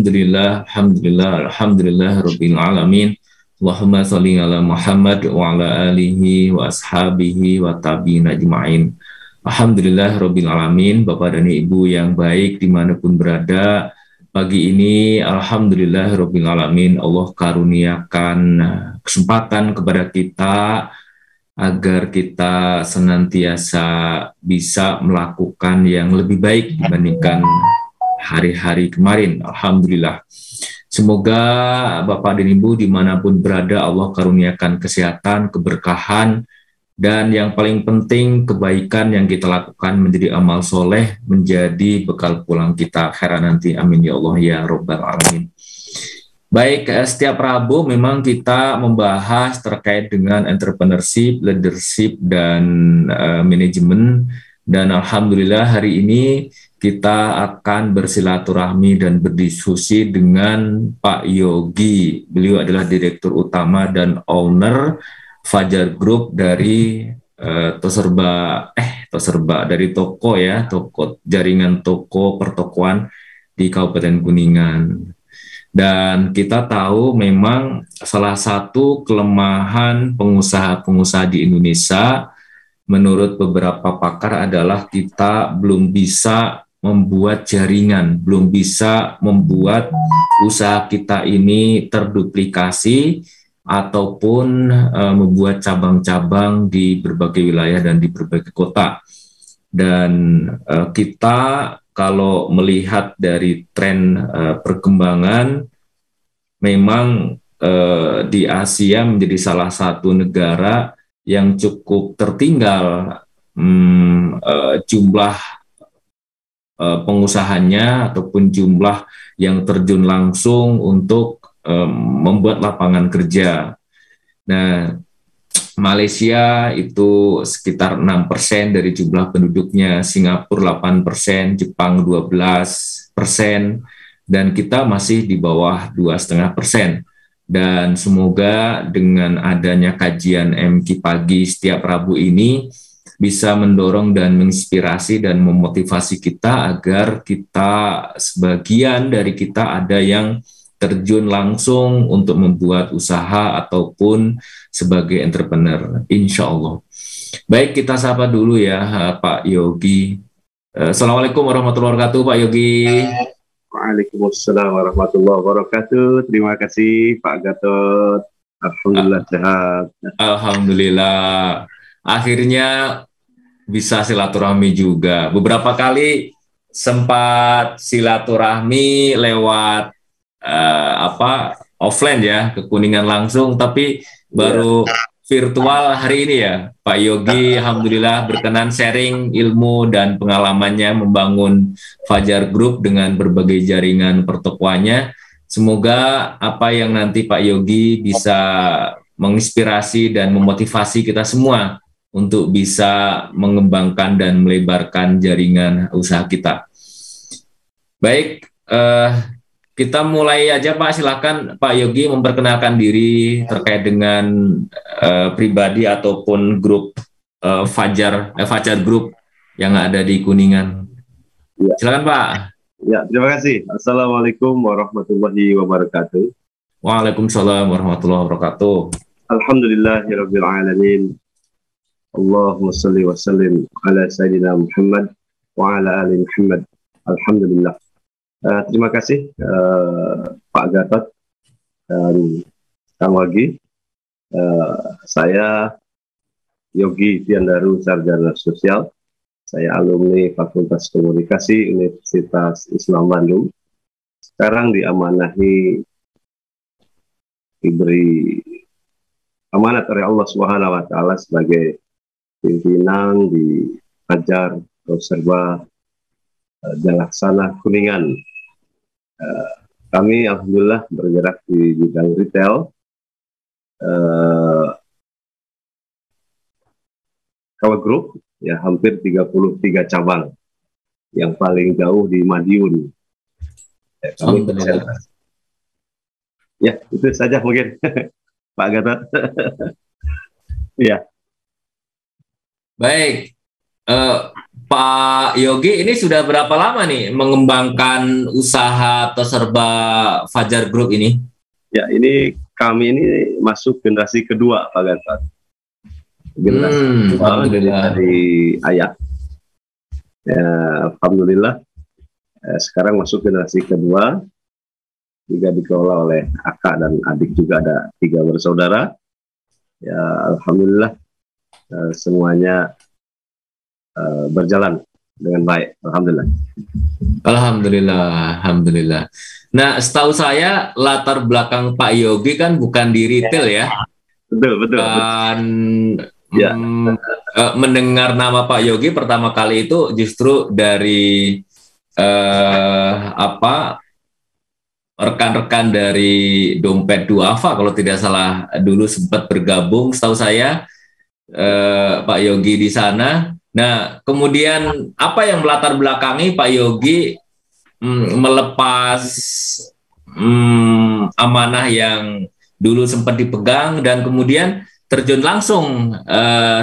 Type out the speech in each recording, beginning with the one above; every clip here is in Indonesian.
alhamdulillah, rabbil alamin. Allahumma sholli ala Muhammad wa ala alihi wa ashabihi wa tabi'in ajma'in. Alhamdulillah, rabbil alamin. Bapak dan Ibu yang baik dimanapun berada, pagi ini alhamdulillah, rabbil alamin, Allah karuniakan kesempatan kepada kita agar kita senantiasa bisa melakukan yang lebih baik dibandingkan hari-hari kemarin. Alhamdulillah. Semoga Bapak dan Ibu dimanapun berada Allah karuniakan kesehatan, keberkahan, dan yang paling penting kebaikan yang kita lakukan menjadi amal soleh, menjadi bekal pulang kita akhirat nanti. Amin ya Allah ya Rabbal Alamin. Baik, setiap Rabu memang kita membahas terkait dengan entrepreneurship, leadership, dan manajemen. Dan alhamdulillah hari ini kita akan bersilaturahmi dan berdiskusi dengan Pak Yogi. Beliau adalah Direktur Utama dan Owner Fajar Group dari Toserba dari toko ya, toko jaringan toko pertokoan di Kabupaten Kuningan. Dan kita tahu memang salah satu kelemahan pengusaha-pengusaha di Indonesia menurut beberapa pakar adalah kita belum bisa membuat jaringan, belum bisa membuat usaha kita ini terduplikasi ataupun membuat cabang-cabang di berbagai wilayah dan di berbagai kota. Dan kita kalau melihat dari tren perkembangan, memang di Asia menjadi salah satu negara yang cukup tertinggal jumlah pengusahanya ataupun jumlah yang terjun langsung untuk membuat lapangan kerja. Nah, Malaysia itu sekitar 6% dari jumlah penduduknya, Singapura 8%, Jepang 12%, dan kita masih di bawah 2,5%. Dan semoga dengan adanya kajian MQ pagi setiap Rabu ini bisa mendorong dan menginspirasi dan memotivasi kita agar kita, sebagian dari kita ada yang terjun langsung untuk membuat usaha ataupun sebagai entrepreneur, insya Allah. Baik, kita sapa dulu ya Pak Yogi. Assalamualaikum warahmatullahi wabarakatuh, Pak Yogi. Waalaikumsalam warahmatullahi wabarakatuh. Terima kasih Pak Gatot. Alhamdulillah sehat. Alhamdulillah. Akhirnya bisa silaturahmi juga. Beberapa kali sempat silaturahmi lewat offline ya, ke Kuningan langsung, tapi baru virtual hari ini ya Pak Yogi. Alhamdulillah berkenan sharing ilmu dan pengalamannya membangun Fajar Group dengan berbagai jaringan pertokoannya. Semoga apa yang nanti Pak Yogi bisa menginspirasi dan memotivasi kita semua untuk bisa mengembangkan dan melebarkan jaringan usaha kita. Baik, kita mulai aja Pak, silakan Pak Yogi memperkenalkan diri terkait dengan pribadi ataupun grup Fajar Group yang ada di Kuningan. Ya. Silakan Pak. Ya, terima kasih. Assalamualaikum warahmatullahi wabarakatuh. Waalaikumsalam warahmatullahi wabarakatuh. Alhamdulillahirabbil alamin. Allahumma shalli wa sallim ala sayyidina Muhammad wa ala ali Muhammad. Alhamdulillah. Terima kasih Pak Gatot dan Kang Wagi. Saya Yogi Tiandaru, sarjana sosial. Saya alumni Fakultas Komunikasi Universitas Islam Bandung. Sekarang diberi amanat oleh Allah Subhanahu wa taala sebagai pimpinan di Fajar Toserba Jalaksana Kuningan. Kami alhamdulillah bergerak di bidang retail. Kawa Group ya hampir 33 cabang, yang paling jauh di Madiun. Ya, itu saja mungkin Pak Gatot. Ya. Baik, Pak Yogi ini sudah berapa lama nih mengembangkan usaha Toserba Fajar Group ini? Ya, ini kami ini masuk generasi kedua, Pak Gatot. Generasi kedua Alhamdulillah. dari ayah. Ya, Alhamdulillah. Sekarang masuk generasi kedua, juga dikelola oleh kakak dan adik, juga ada 3 bersaudara. Ya, Alhamdulillah semuanya berjalan dengan baik. Alhamdulillah. Alhamdulillah, alhamdulillah. Nah, setahu saya latar belakang Pak Yogi kan bukan di retail ya. Betul, betul. Dan Ya. Mendengar nama Pak Yogi pertama kali itu justru dari rekan-rekan dari Dompet Duafa kalau tidak salah dulu sempat bergabung, setahu saya Pak Yogi di sana. Nah, kemudian apa yang melatar belakangi Pak Yogi melepas amanah yang dulu sempat dipegang dan kemudian terjun langsung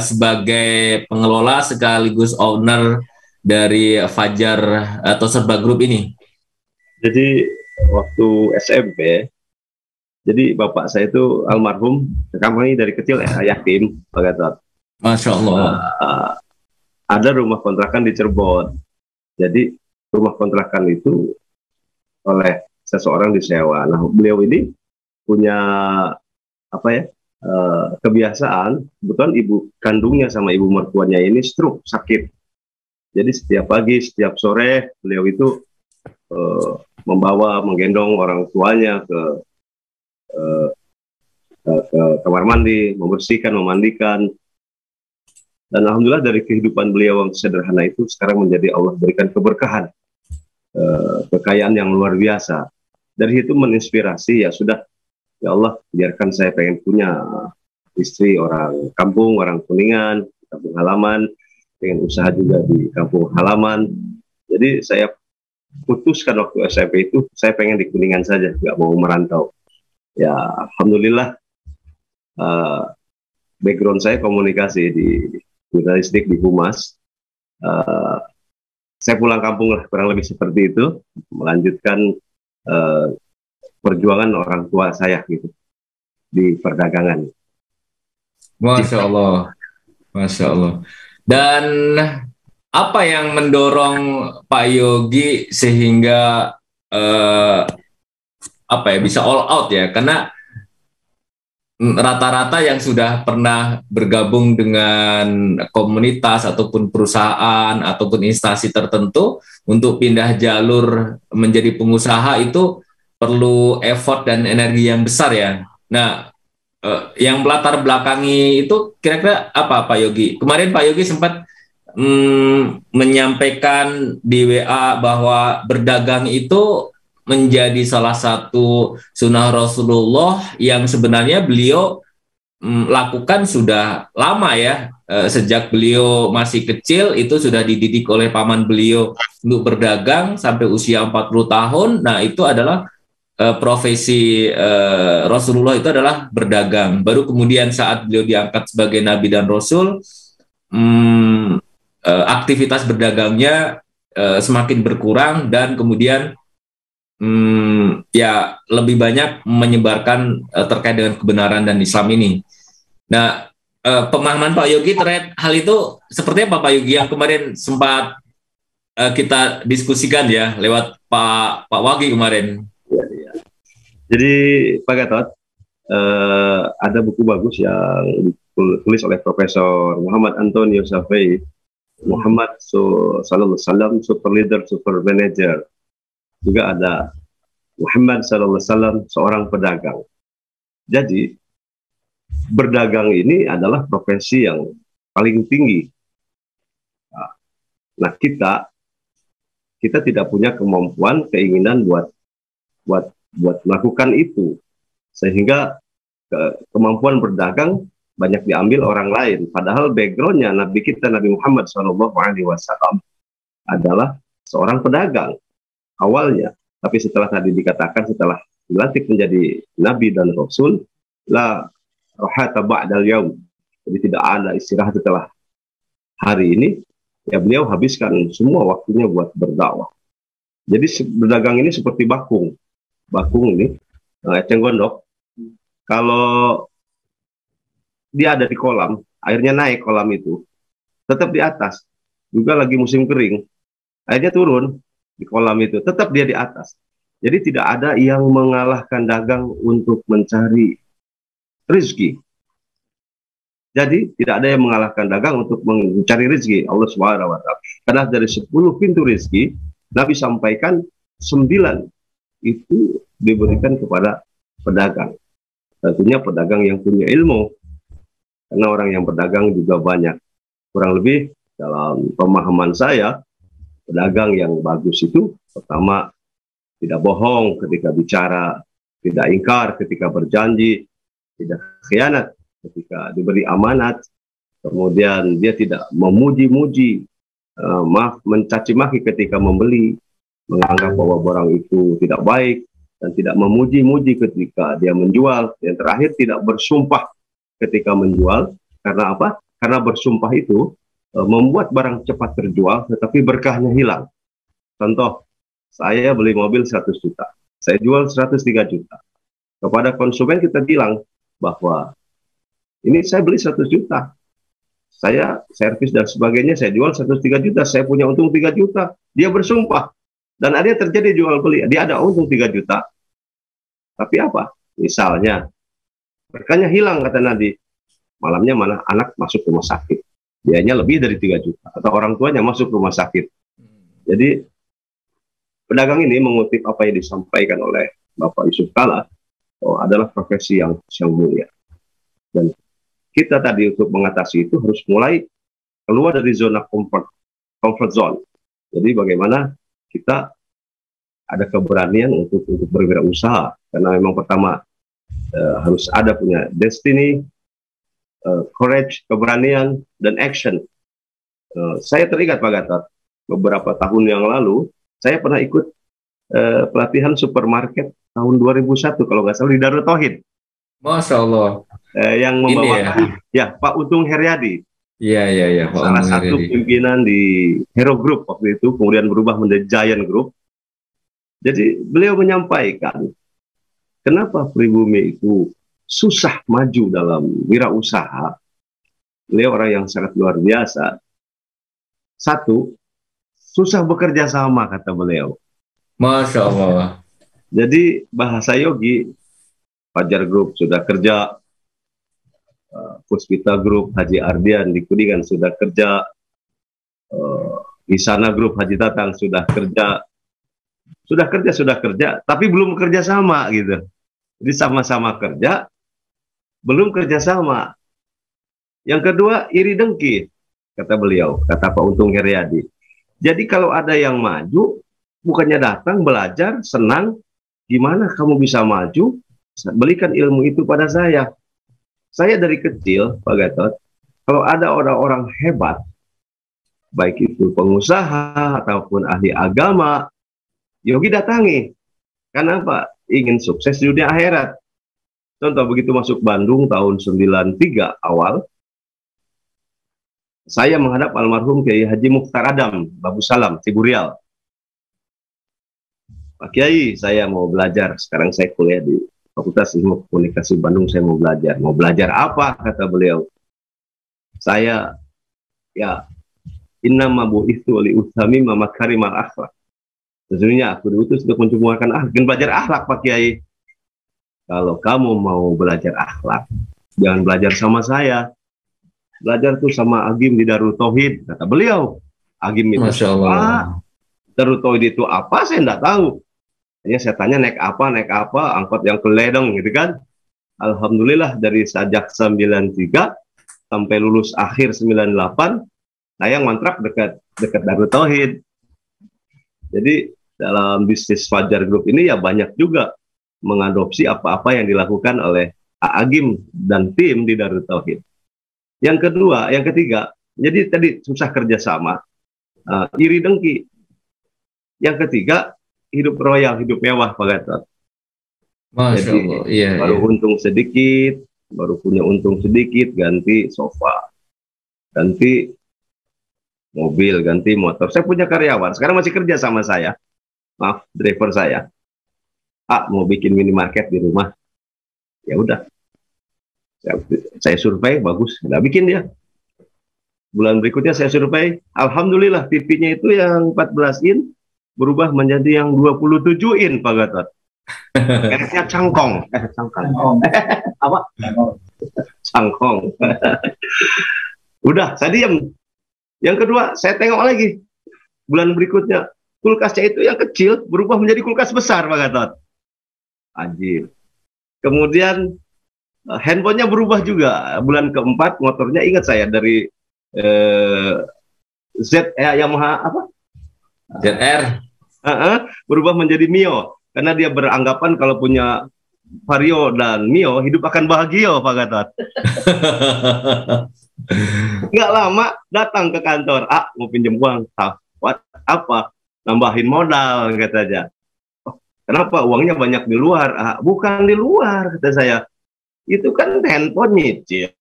sebagai pengelola sekaligus owner dari Fajar atau Serba Group ini? Jadi waktu SMP, jadi bapak saya itu almarhum, kami dari kecil yatim, Pak Gatot. Masya Allah. Ada rumah kontrakan di Cirebon. Jadi rumah kontrakan itu oleh seseorang disewa. Nah, beliau ini punya kebiasaan, kebetulan ibu kandungnya sama ibu mertuanya ini stroke, sakit. Jadi setiap pagi, setiap sore beliau itu menggendong orang tuanya ke kamar mandi, membersihkan, memandikan. Dan alhamdulillah dari kehidupan beliau yang sederhana itu sekarang menjadi Allah berikan keberkahan, kekayaan yang luar biasa. Dari itu menginspirasi, ya sudah, ya Allah biarkan saya pengen punya istri orang kampung, orang Kuningan, kampung halaman, pengen usaha juga di kampung halaman. Jadi saya putuskan waktu SMP itu saya pengen di Kuningan saja, nggak mau merantau. Ya alhamdulillah background saya komunikasi di jurnalistik di Humas. Saya pulang kampung lah, kurang lebih seperti itu, melanjutkan perjuangan orang tua saya gitu di perdagangan. Masya Allah, Masya Allah. Dan apa yang mendorong Pak Yogi sehingga bisa all out ya? Karena rata-rata yang sudah pernah bergabung dengan komunitas ataupun perusahaan ataupun instansi tertentu untuk pindah jalur menjadi pengusaha itu perlu effort dan energi yang besar ya. Nah, yang melatar belakangi itu kira-kira apa Pak Yogi? Kemarin Pak Yogi sempat menyampaikan di WA bahwa berdagang itu menjadi salah satu sunnah Rasulullah yang sebenarnya beliau lakukan sudah lama ya. Sejak beliau masih kecil itu sudah dididik oleh paman beliau untuk berdagang sampai usia 40 tahun. Nah, itu adalah profesi Rasulullah itu adalah berdagang. Baru kemudian saat beliau diangkat sebagai Nabi dan Rasul, aktivitas berdagangnya semakin berkurang dan kemudian ya lebih banyak menyebarkan terkait dengan kebenaran dan Islam ini. Nah, pemahaman Pak Yogi terkait hal itu seperti apa Pak Yogi yang kemarin sempat kita diskusikan ya lewat Pak Wagi kemarin? Ya. Jadi Pak Gatot, ada buku bagus yang ditulis oleh Profesor Muhammad Antonio Safei, Muhammad Sallallahu Alaihi Wasallam, Super Leader, Super Manager. Juga ada Muhammad Sallallahu Alaihi Wasallam, seorang pedagang. Jadi berdagang ini adalah profesi yang paling tinggi. Nah, kita tidak punya kemampuan, keinginan buat melakukan itu, sehingga kemampuan berdagang banyak diambil orang lain. Padahal backgroundnya Nabi kita, Nabi Muhammad SAW adalah seorang pedagang awalnya. Tapi setelah tadi dikatakan, setelah dilantik menjadi Nabi dan Rasul, la rahata ba'dal yaum. Jadi tidak ada istirahat setelah hari ini. ya beliau habiskan semua waktunya buat berdakwah. Jadi berdagang ini seperti bakung. Bakung ini, eceng gondok, kalau dia ada di kolam, airnya naik kolam itu, tetap di atas. Juga lagi musim kering, airnya turun di kolam itu, tetap dia di atas. Jadi tidak ada yang mengalahkan dagang untuk mencari rezeki. Jadi tidak ada yang mengalahkan dagang untuk mencari rezeki Allah Subhanahu wa taala. Karena dari 10 pintu rezeki, Nabi sampaikan 9 itu diberikan kepada pedagang. Tentunya pedagang yang punya ilmu. Karena orang yang berdagang juga banyak. Kurang lebih dalam pemahaman saya, pedagang yang bagus itu pertama tidak bohong ketika bicara, tidak ingkar ketika berjanji, tidak khianat ketika diberi amanat, kemudian dia tidak memuji-muji, mencaci maki ketika membeli, menganggap bahwa barang itu tidak baik, dan tidak memuji-muji ketika dia menjual. Yang terakhir, tidak bersumpah ketika menjual. Karena apa? Karena bersumpah itu membuat barang cepat terjual, tetapi berkahnya hilang. Contoh, saya beli mobil 100 juta, saya jual 103 juta. Kepada konsumen kita bilang bahwa ini saya beli 100 juta, saya servis dan sebagainya, saya jual 103 juta, saya punya untung 3 juta. Dia bersumpah, dan akhirnya terjadi jual beli, dia ada untung 3 juta. Tapi apa? Misalnya, berkahnya hilang kata Nabi. Malamnya mana anak masuk rumah sakit, biayanya lebih dari 3 juta, atau orang tuanya masuk rumah sakit. Jadi pedagang ini mengutip apa yang disampaikan oleh Bapak Yusuf Kala, adalah profesi yang mulia. Dan kita tadi untuk mengatasi itu harus mulai keluar dari zona comfort zone. Jadi bagaimana kita ada keberanian untuk berwirausaha, karena memang pertama harus ada punya destiny, courage, keberanian, dan action. Saya teringat Pak Gatot, beberapa tahun yang lalu saya pernah ikut pelatihan supermarket tahun 2001 kalau nggak salah di Darut Tauhid. Masya Allah. Yang membawakan ya Pak Untung Heriadi. Iya, Pak salah Untung satu Heriadi. Pimpinan di Hero Group waktu itu, kemudian berubah menjadi Giant Group. Jadi beliau menyampaikan kenapa pribumi itu susah maju dalam wirausaha. Beliau orang yang sangat luar biasa. Satu, susah bekerja sama kata beliau. Masya Allah. Jadi bahasa Yogi, Fajar Group sudah kerja, Puspita Group, Haji Ardian di Kuningan sudah kerja, Isana Group, Haji Tatang sudah kerja, tapi belum kerja sama gitu. Jadi sama-sama kerja, belum kerja sama. Yang kedua, iri dengki, kata beliau, kata Pak Untung Heriadi. Jadi kalau ada yang maju, bukannya datang, belajar, senang, gimana kamu bisa maju? Berikan ilmu itu pada saya. Saya dari kecil, Pak Gatot, kalau ada orang-orang hebat, baik itu pengusaha ataupun ahli agama, Yogi datangi. Karena apa? Ingin sukses di dunia akhirat. Contoh, begitu masuk Bandung tahun 93 awal, saya menghadap almarhum Kiai Haji Mukhtar Adam, Babu Salam, Ciburial. Pak Kiai, saya mau belajar. Sekarang saya kuliah di Fakultas Ilmu Komunikasi Bandung, saya mau belajar. Mau belajar apa? Kata beliau. Saya, ya, innama bu'itsu li utamima makarimal akhlak. Sesungguhnya aku diutus untuk mencemurkan akhlak. Dan belajar akhlak, Pak Kiai. Kalau kamu mau belajar akhlak, jangan belajar sama saya. Belajar tuh sama Agim di Darut Tauhid, kata beliau. Agim itu apa? Darut Tauhid itu apa? Saya enggak tahu. Hanya saya tanya naik apa, angkot yang keledong gitu kan. Alhamdulillah dari sejak 93 sampai lulus akhir 98, saya ngontrak dekat Darut Tauhid. Jadi dalam bisnis Fajar Group ini ya banyak juga mengadopsi apa-apa yang dilakukan oleh Agim dan tim di Darut Tauhid. Yang ketiga, jadi tadi susah kerjasama, iri dengki. Yang ketiga, hidup royal, hidup mewah, Pak Gatot. Masya Allah. Iya, baru untung sedikit, baru punya untung sedikit, ganti sofa, ganti mobil, ganti motor. Saya punya karyawan, sekarang masih kerja sama saya. Maaf, driver saya. Mau bikin minimarket di rumah. Ya udah, saya survei, bagus, nggak bikin dia. Bulan berikutnya saya survei, alhamdulillah TV-nya itu yang 14 in berubah menjadi yang 27 in, Pak Gatot. Mereknya Cangkong. Cangkong. Apa? Cangkong. Udah, saya diam. Yang kedua, saya tengok lagi. Bulan berikutnya, kulkasnya itu yang kecil berubah menjadi kulkas besar, Pak Gatot. Anjir. Kemudian handphonenya berubah juga. Bulan keempat, motornya ingat saya dari Yamaha apa? ZR. Berubah menjadi Mio. Karena dia beranggapan kalau punya Vario dan Mio, hidup akan bahagia, Pak Gatot. Nggak lama datang ke kantor, mau pinjam uang. Apa? Nambahin modal, katanya. Kenapa? Uangnya banyak di luar. Bukan di luar, kata saya. Itu kan handphone nyicil,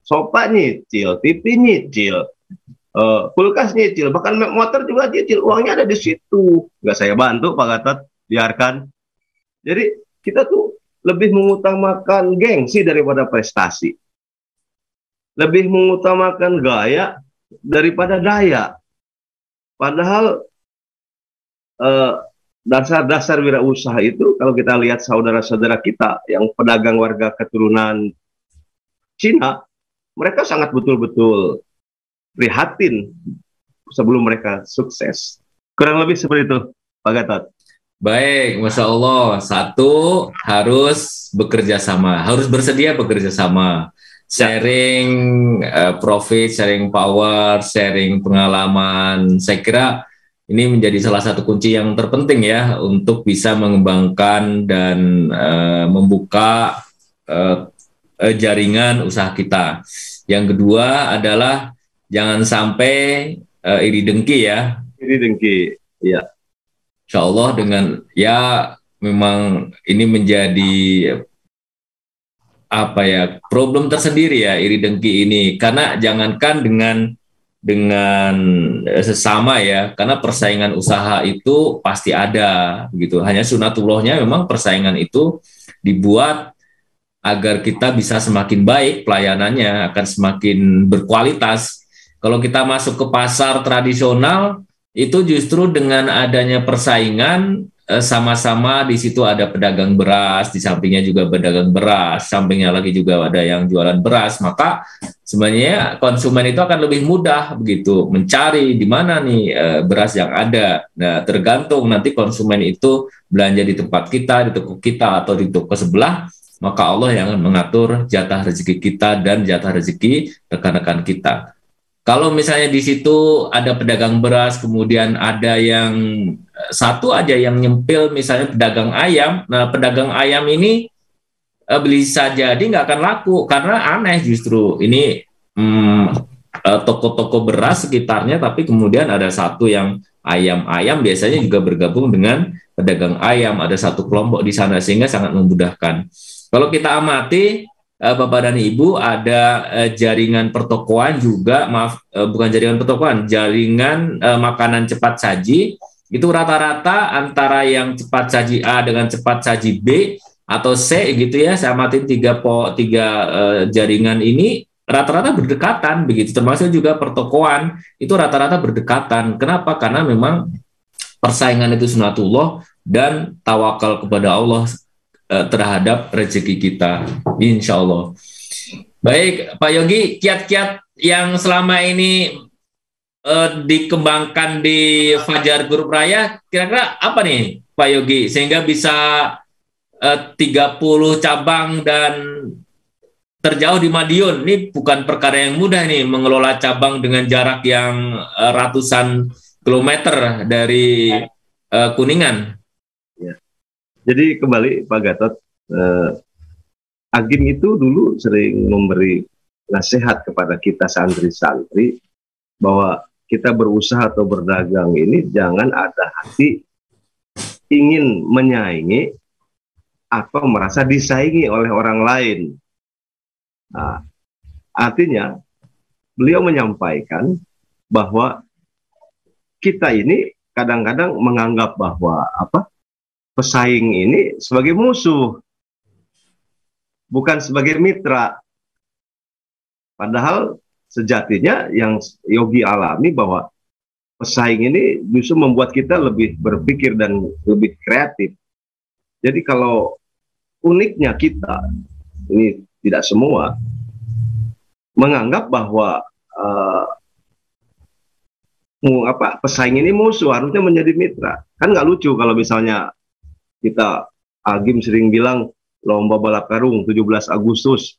sofa nyicil, TV nyicil, kulkas nyicil, bahkan motor juga nyicil. Uangnya ada di situ. Nggak saya bantu, Pak Gatot. Biarkan. Jadi kita tuh lebih mengutamakan gengsi daripada prestasi. Lebih mengutamakan gaya daripada daya. Padahal dasar-dasar wirausaha itu, kalau kita lihat saudara-saudara kita yang pedagang warga keturunan Cina, mereka sangat betul-betul prihatin sebelum mereka sukses. Kurang lebih seperti itu, Pak Gatot. Baik, Masya Allah. Satu, harus bekerja sama, harus bersedia bekerja sama. Sharing profit, sharing power, sharing pengalaman. Saya kira ini menjadi salah satu kunci yang terpenting ya untuk bisa mengembangkan dan membuka jaringan usaha kita. Yang kedua adalah jangan sampai iri dengki ya. Iri dengki, ya. Insya Allah dengan ya memang ini menjadi apa ya problem tersendiri ya iri dengki ini, karena jangankan dengan sesama ya, karena persaingan usaha itu pasti ada gitu. Hanya sunatullahnya memang persaingan itu dibuat agar kita bisa semakin baik pelayanannya, akan semakin berkualitas. Kalau kita masuk ke pasar tradisional itu justru dengan adanya persaingan, sama-sama di situ ada pedagang beras, di sampingnya juga pedagang beras, sampingnya lagi juga ada yang jualan beras, maka sebenarnya konsumen itu akan lebih mudah begitu mencari di mana nih beras yang ada. Nah, tergantung nanti konsumen itu belanja di tempat kita, di toko kita atau di toko sebelah, maka Allah yang akan mengatur jatah rezeki kita dan jatah rezeki rekan-rekan kita. Kalau misalnya di situ ada pedagang beras, kemudian ada yang satu aja yang nyempil, misalnya pedagang ayam. Nah, pedagang ayam ini bisa jadi nggak akan laku karena aneh justru. Ini toko-toko beras sekitarnya, tapi kemudian ada satu yang ayam biasanya juga bergabung dengan pedagang ayam. Ada satu kelompok di sana sehingga sangat memudahkan. Kalau kita amati, Bapak dan Ibu, ada jaringan pertokoan juga, bukan jaringan pertokoan, jaringan makanan cepat saji, itu rata-rata antara yang cepat saji A dengan cepat saji B atau C gitu ya, saya amatin tiga jaringan ini rata-rata berdekatan begitu, termasuk juga pertokoan, itu rata-rata berdekatan. Kenapa? Karena memang persaingan itu sunatullah dan tawakal kepada Allah terhadap rezeki kita, insya Allah. Baik, Pak Yogi, kiat-kiat yang selama ini dikembangkan di Fajar Group Raya, kira-kira apa nih, Pak Yogi, sehingga bisa 30 cabang dan terjauh di Madiun? Ini bukan perkara yang mudah nih, mengelola cabang dengan jarak yang ratusan kilometer dari Kuningan. Jadi kembali Pak Gatot, Agim itu dulu sering memberi nasihat kepada kita santri-santri bahwa kita berusaha atau berdagang ini jangan ada hati ingin menyaingi atau merasa disaingi oleh orang lain. Nah, artinya beliau menyampaikan bahwa kita ini kadang-kadang menganggap bahwa pesaing ini sebagai musuh, bukan sebagai mitra. Padahal sejatinya yang Yogi alami bahwa pesaing ini justru membuat kita lebih berpikir dan lebih kreatif. Jadi kalau uniknya kita, ini tidak semua, menganggap bahwa pesaing ini musuh, harusnya menjadi mitra. Kan nggak lucu kalau misalnya kita, Agim sering bilang lomba balap karung 17 Agustus,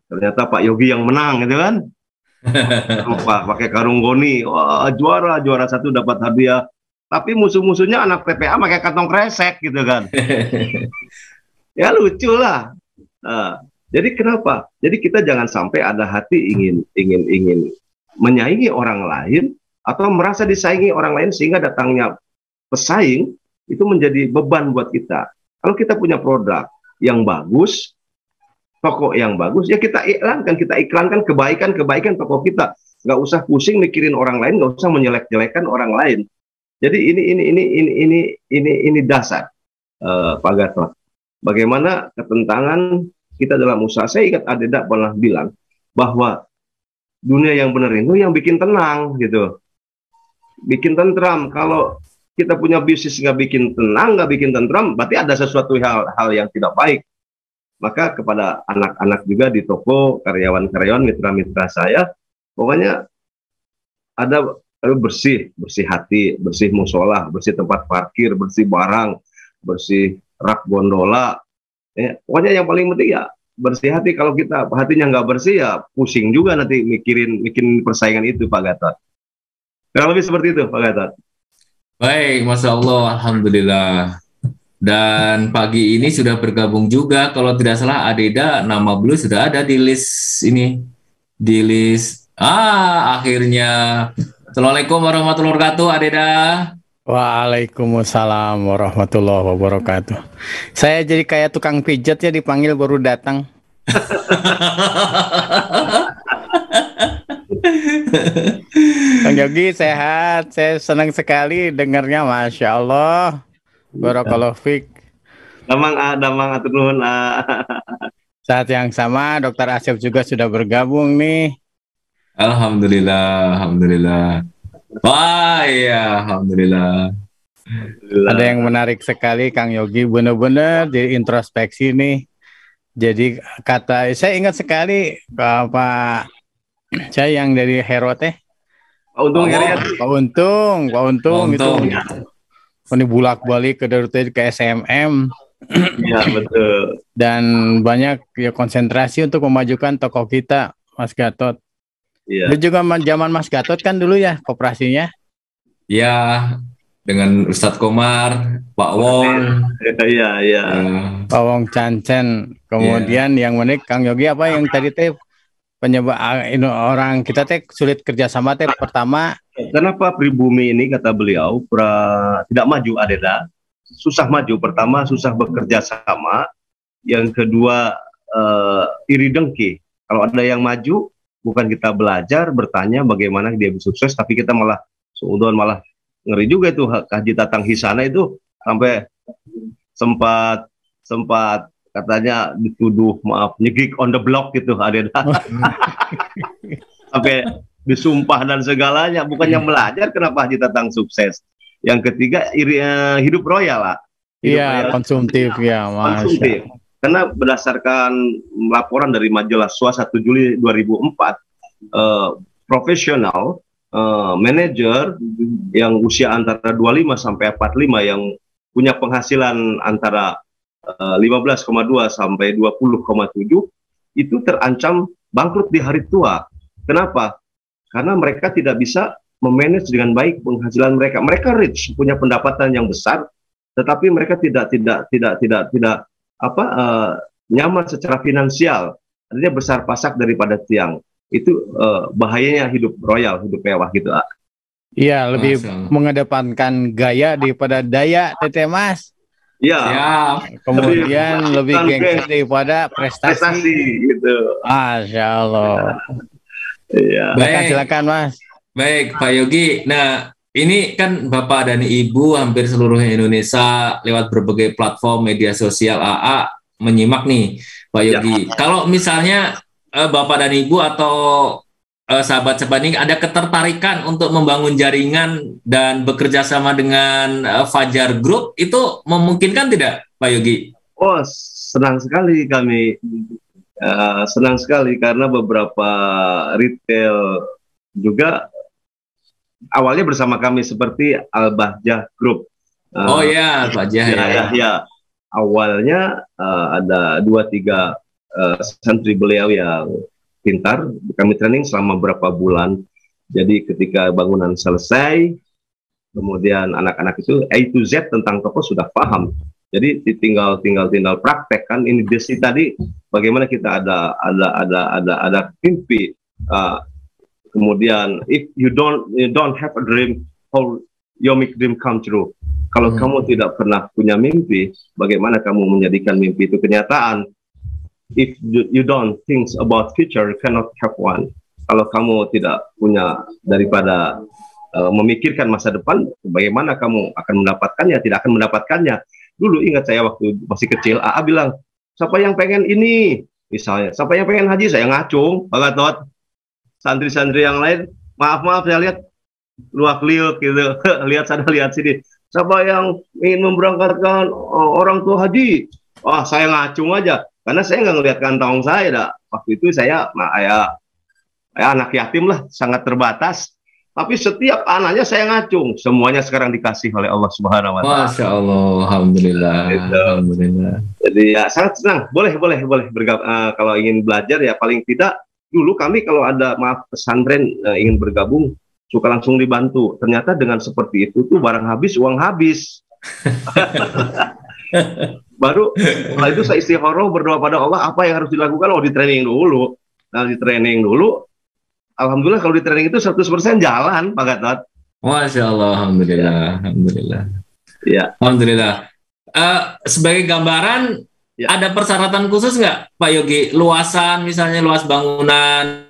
ternyata Pak Yogi yang menang gitu kan. Pakai karung goni, wah, juara satu dapat hadiah, tapi musuh-musuhnya anak TPA pakai kantong kresek gitu kan. Ya lucu lah. Jadi kenapa? Jadi kita jangan sampai ada hati ingin menyaingi orang lain atau merasa disaingi orang lain sehingga datangnya pesaing itu menjadi beban buat kita. Kalau kita punya produk yang bagus, toko yang bagus, ya kita iklankan kebaikan toko kita. Nggak usah pusing mikirin orang lain, nggak usah menjelek-jelekan orang lain. Jadi ini dasar, Pak Gatot. Bagaimana ketentangan kita dalam usaha. Saya ingat Adeda pernah bilang bahwa dunia yang benar itu yang bikin tenang gitu, bikin tentram. Kalau kita punya bisnis nggak bikin tenang, nggak bikin tentram, berarti ada sesuatu hal yang tidak baik. Maka kepada anak-anak juga di toko, karyawan-karyawan, mitra-mitra saya, pokoknya ada bersih hati, bersih musola, bersih tempat parkir, bersih barang, bersih rak gondola. Pokoknya yang paling penting ya bersih hati. Kalau kita hatinya nggak bersih ya pusing juga nanti mikirin persaingan itu, Pak Gatot. Kurang lebih seperti itu, Pak Gatot. Baik, Masya Allah, Alhamdulillah. Dan pagi ini sudah bergabung juga, kalau tidak salah Adeda, nama beliau sudah ada di list ini. Di list, akhirnya. Assalamualaikum warahmatullahi wabarakatuh, Adeda. Waalaikumsalam warahmatullahi wabarakatuh. Saya jadi kayak tukang pijat ya, dipanggil baru datang. Kang Yogi sehat, saya senang sekali dengarnya, Masya Allah. Barakallahu fiik. Damang atur nuhun. Saat yang sama, Dokter Asep juga sudah bergabung nih. Alhamdulillah, alhamdulillah. Wah, iya, alhamdulillah. Ada yang menarik sekali, Kang Yogi, benar-benar di introspeksi nih. Jadi saya ingat sekali Pak, saya yang dari Hero teh. Pak Untung, Pak Untung itu. Ini bulak-balik ke SMM. Iya, betul. Dan banyak ya konsentrasi untuk memajukan toko kita, Mas Gatot. Iya. Itu juga zaman Mas Gatot kan dulu ya kooperasinya. Ya, dengan Ustadz Komar, Pak Wong. Iya. Pak Wong Cancen. Kemudian yang menarik Kang Yogi apa yang tadi teh penyebab orang kita teh sulit kerjasama teh pertama. Kenapa pribumi ini kata beliau tidak maju, Adeda? Susah maju. Pertama susah bekerja sama. Yang kedua iri dengki. Kalau ada yang maju, bukan kita belajar bertanya bagaimana dia bisa sukses, tapi kita malah seudon, malah ngeri juga itu Haji Tatang Hisana itu sampai sempat katanya dituduh nyegik on the block gitu, Adeda. Sampai disumpah dan segalanya, bukannya belajar kenapa Haji Tatang sukses. Yang ketiga hidup royal lah. Iya, konsumtif ya, Mas. Konsumtif. Karena berdasarkan laporan dari majalah SWA 1 Juli 2004, profesional manajer yang usia antara 25 sampai 45 yang punya penghasilan antara 15,2 sampai 20,7 itu terancam bangkrut di hari tua. Kenapa? Karena mereka tidak bisa memanage dengan baik penghasilan mereka. Mereka rich, punya pendapatan yang besar, tetapi mereka tidak nyaman secara finansial. Artinya besar pasak daripada tiang. Itu bahayanya hidup royal, hidup mewah gitu. Iya, lebih mengedepankan gaya daripada daya, Tete Mas. Iya. Kemudian lebih gengsi daripada prestasi gitu. Masya Allah. Iya. Baik, silakan Mas. Baik, Pak Yogi. Nah, ini kan Bapak dan Ibu hampir seluruh Indonesia lewat berbagai platform media sosial AA menyimak nih, Pak Yogi. Ya. Kalau misalnya Bapak dan Ibu atau sahabat-sahabat ini ada ketertarikan untuk membangun jaringan dan bekerja sama dengan Fajar Group, itu memungkinkan tidak, Pak Yogi? Oh, senang sekali kami. Senang sekali karena beberapa retail juga awalnya bersama kami seperti Al-Bahjah Group. Oh ya, Bahjah ya. Awalnya ada 2-3 santri beliau yang pintar, kami training selama beberapa bulan. Jadi ketika bangunan selesai, kemudian anak-anak itu A to Z tentang toko sudah paham. Jadi tinggal praktek kan. Ini desi tadi bagaimana kita ada mimpi. Kemudian if you don't have a dream, how you make dream come true. Kalau kamu tidak pernah punya mimpi, bagaimana kamu menjadikan mimpi itu kenyataan? If you don't think about future, you cannot have one. Kalau kamu tidak punya daripada memikirkan masa depan, bagaimana kamu akan mendapatkannya? Tidak akan mendapatkannya. Dulu ingat saya waktu masih kecil, AA bilang, siapa yang pengen ini? Misalnya, siapa yang pengen haji? Saya ngacung, Pak Gatot. Santri-santri yang lain, maaf saya lihat luak-liuk gitu, lihat sana lihat sini. Siapa yang ingin memberangkatkan orang tua haji? Wah, saya ngacung aja, karena saya nggak ngelihat kantong saya. Dah. Waktu itu saya anak yatim lah, sangat terbatas. Tapi setiap anaknya saya ngacung, semuanya sekarang dikasih oleh Allah Subhanahu Wa Taala. Masya Allah, alhamdulillah. Alhamdulillah. Jadi ya sangat senang, boleh bergabung kalau ingin belajar ya paling tidak. Dulu kami kalau ada pesantren ingin bergabung suka langsung dibantu. Ternyata dengan seperti itu tuh barang habis, uang habis. Baru setelah itu saya istikharah berdoa pada Allah apa yang harus dilakukan. Di training dulu. Nah di training dulu. Alhamdulillah kalau di training itu 100% jalan, Pak Gatot. Masya Allah, alhamdulillah, alhamdulillah. Ya. Alhamdulillah. Sebagai gambaran. Ya. Ada persyaratan khusus nggak, Pak Yogi? Luasan, misalnya luas bangunan,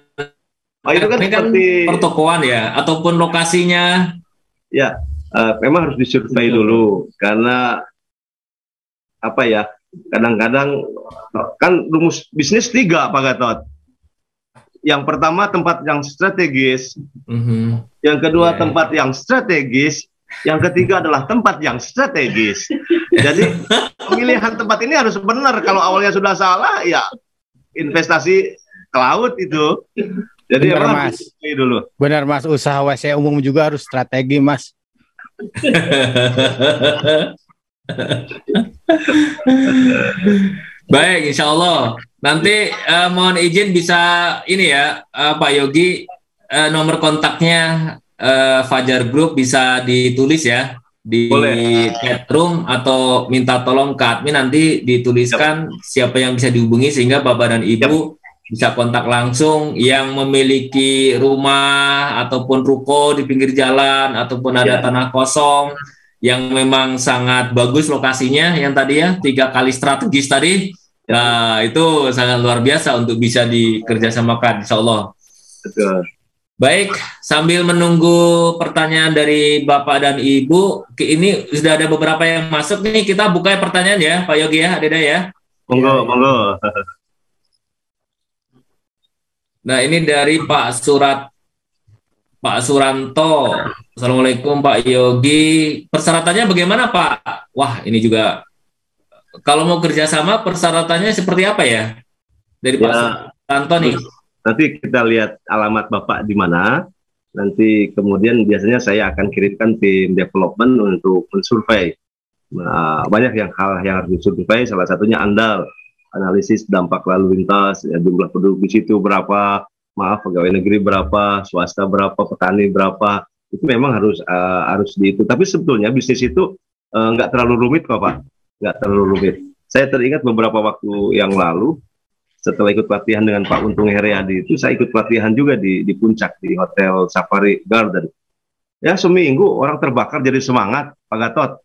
itu kan seperti pertokoan ya, ataupun lokasinya? Ya, memang harus disurvei dulu, karena apa ya? Kadang-kadang kan rumus bisnis 3, Pak Gatot. Yang pertama tempat yang strategis, yang kedua tempat yang strategis, yang ketiga adalah tempat yang strategis. Jadi pemilihan tempat ini harus benar. Kalau awalnya sudah salah, ya investasi ke laut itu. Jadi benar, Mas. Dulu. Benar, Mas. Usaha WC umum juga harus strategi, Mas. Baik, insya Allah. Nanti mohon izin bisa ini ya, Pak Yogi, nomor kontaknya Fajar Group bisa ditulis ya di chat room atau minta tolong ke admin nanti dituliskan siapa yang bisa dihubungi sehingga Bapak dan Ibu bisa kontak langsung yang memiliki rumah ataupun ruko di pinggir jalan ataupun ada tanah kosong yang memang sangat bagus lokasinya yang tadi ya 3 kali strategis tadi. Nah itu sangat luar biasa untuk bisa dikerjasamakan insya Allah. Betul. Baik, sambil menunggu pertanyaan dari Bapak dan Ibu, ini sudah ada beberapa yang masuk nih, kita buka pertanyaan ya, Pak Yogi ya, Adeda ya. Monggo. Nah, ini dari Pak Suranto. Assalamualaikum Pak Yogi. Persyaratannya bagaimana Pak? Wah, ini juga kalau mau kerjasama persyaratannya seperti apa ya? Dari Pak Suranto nih. Nanti kita lihat alamat Bapak di mana. Nanti kemudian biasanya saya akan kirimkan tim development untuk mensurvei. Nah, banyak hal yang harus disurvei. Salah satunya ANDAL, analisis dampak lalu lintas, ya, jumlah penduduk di situ berapa, pegawai negeri berapa, swasta berapa, petani berapa. Itu memang harus di itu. Tapi sebetulnya bisnis itu nggak terlalu rumit kok Pak. Nggak terlalu rumit. Saya teringat beberapa waktu yang lalu. Setelah ikut pelatihan dengan Pak Untung Heriadi itu saya ikut pelatihan juga di Puncak di Hotel Safari Garden. Ya seminggu orang terbakar jadi semangat Pak Gatot.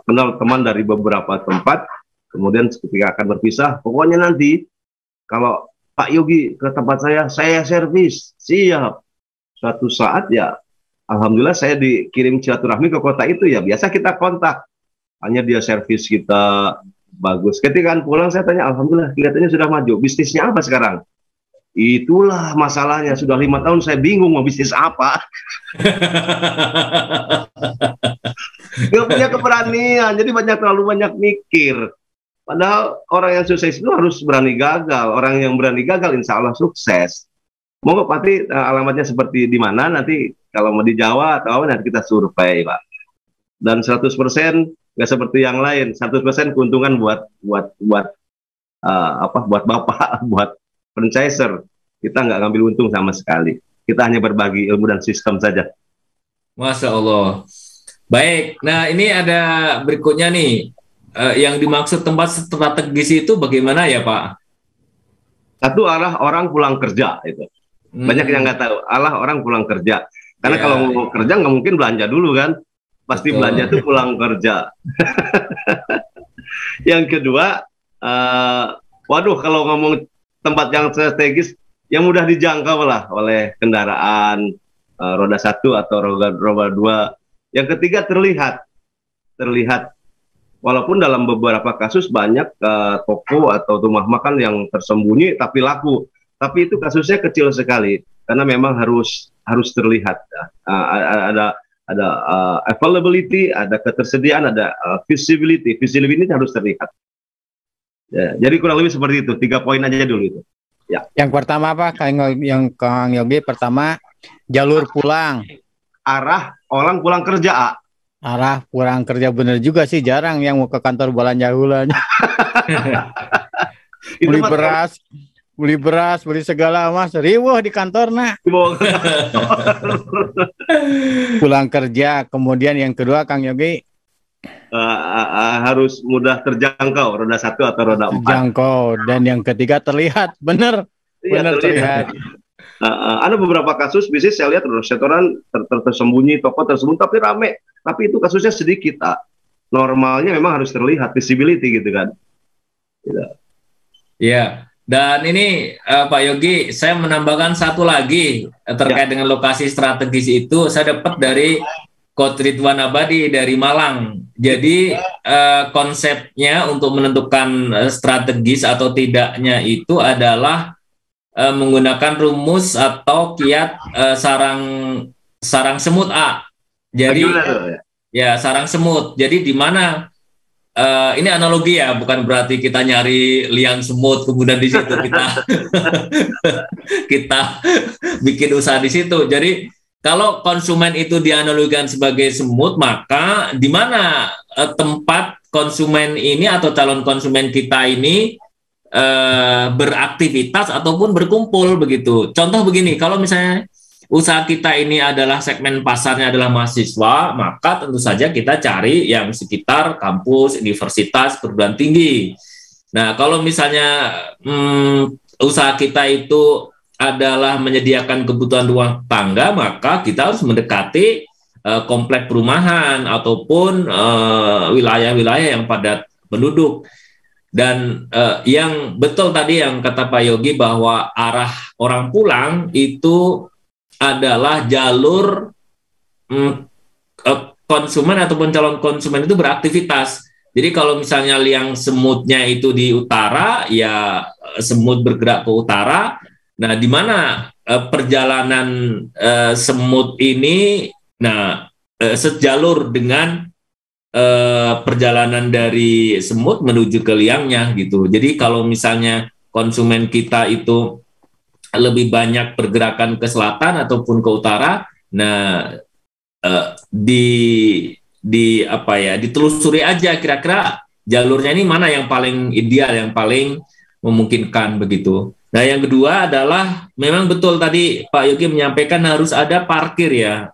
Kenal teman dari beberapa tempat, kemudian ketika akan berpisah, pokoknya nanti kalau Pak Yogi ke tempat saya servis, siap. Suatu saat ya alhamdulillah saya dikirim silaturahmi ke kota itu ya, biasa kita kontak. Hanya dia servis kita bagus. Ketika pulang saya tanya, alhamdulillah kelihatannya sudah maju. Bisnisnya apa sekarang? Itulah masalahnya, sudah 5 tahun saya bingung mau bisnis apa. Nggak punya keberanian, jadi terlalu banyak mikir. Padahal orang yang sukses itu harus berani gagal. Orang yang berani gagal insya Allah sukses. Mau pasti alamatnya seperti di mana nanti kalau mau di Jawa atau nanti kita survei, Pak. Dan 100% nggak seperti yang lain. 100% keuntungan buat Bapak, buat franchiser. Kita nggak ngambil untung sama sekali. Kita hanya berbagi ilmu dan sistem saja. Masya Allah. Baik, nah ini ada berikutnya nih. Yang dimaksud tempat strategis itu bagaimana ya Pak? Satu, arah orang pulang kerja itu. Banyak yang nggak tahu, arah orang pulang kerja. Karena kalau mau kerja nggak mungkin belanja dulu kan. Pasti belanja itu pulang kerja. Yang kedua, waduh kalau ngomong tempat yang strategis, yang mudah dijangkau lah oleh kendaraan roda 1 atau roda 2. Yang ketiga terlihat. Walaupun dalam beberapa kasus banyak toko atau rumah makan yang tersembunyi tapi laku. Tapi itu kasusnya kecil sekali karena memang harus terlihat. Ada availability, ada ketersediaan, ada visibility. Visibility harus terlihat. Ya, jadi kurang lebih seperti itu. 3 poin aja dulu itu. Ya. Yang pertama apa, Kang Yogi? Pertama, jalur pulang. Arah orang pulang kerja. Arah pulang kerja, bener juga sih, jarang yang mau ke kantor belanja hulanya. beli beras, beli segala mas, riwuh di kantor nak. Pulang kerja. Kemudian yang kedua, Kang Yogi, harus mudah terjangkau, roda 1 atau roda 4. Terjangkau. Dan yang ketiga terlihat, bener terlihat. Ada beberapa kasus bisnis saya lihat restoran tersembunyi, toko tersembunyi tapi rame, tapi itu kasusnya sedikit. Normalnya memang harus terlihat, visibility gitu kan. Ya, dan ini Pak Yogi, saya menambahkan satu lagi terkait dengan lokasi strategis itu. Saya dapat dari Coach Ridwan Abadi dari Malang. Jadi konsepnya untuk menentukan strategis atau tidaknya itu adalah menggunakan rumus atau kiat sarang semut A. Jadi ya sarang semut. Jadi di mana ini analogi ya, bukan berarti kita nyari liang semut kemudian di situ kita bikin usaha di situ. Jadi kalau konsumen itu dianalogikan sebagai semut, maka di mana tempat konsumen ini atau calon konsumen kita ini beraktivitas ataupun berkumpul begitu. Contoh begini, kalau misalnya usaha kita ini adalah segmen pasarnya adalah mahasiswa, maka tentu saja kita cari yang sekitar kampus, universitas, perguruan tinggi. Nah, kalau misalnya usaha kita itu adalah menyediakan kebutuhan rumah tangga, maka kita harus mendekati komplek perumahan ataupun wilayah-wilayah yang padat penduduk. Dan yang betul tadi yang kata Pak Yogi bahwa arah orang pulang itu adalah jalur konsumen ataupun calon konsumen itu beraktivitas. Jadi kalau misalnya liang semutnya itu di utara, ya semut bergerak ke utara. Nah, di mana perjalanan semut ini, sejalur dengan perjalanan dari semut menuju ke liangnya gitu. Jadi kalau misalnya konsumen kita itu lebih banyak pergerakan ke selatan ataupun ke utara, nah ditelusuri aja kira-kira jalurnya ini mana yang paling ideal, yang paling memungkinkan begitu. Nah, yang kedua adalah memang betul tadi Pak Yogi menyampaikan harus ada parkir ya,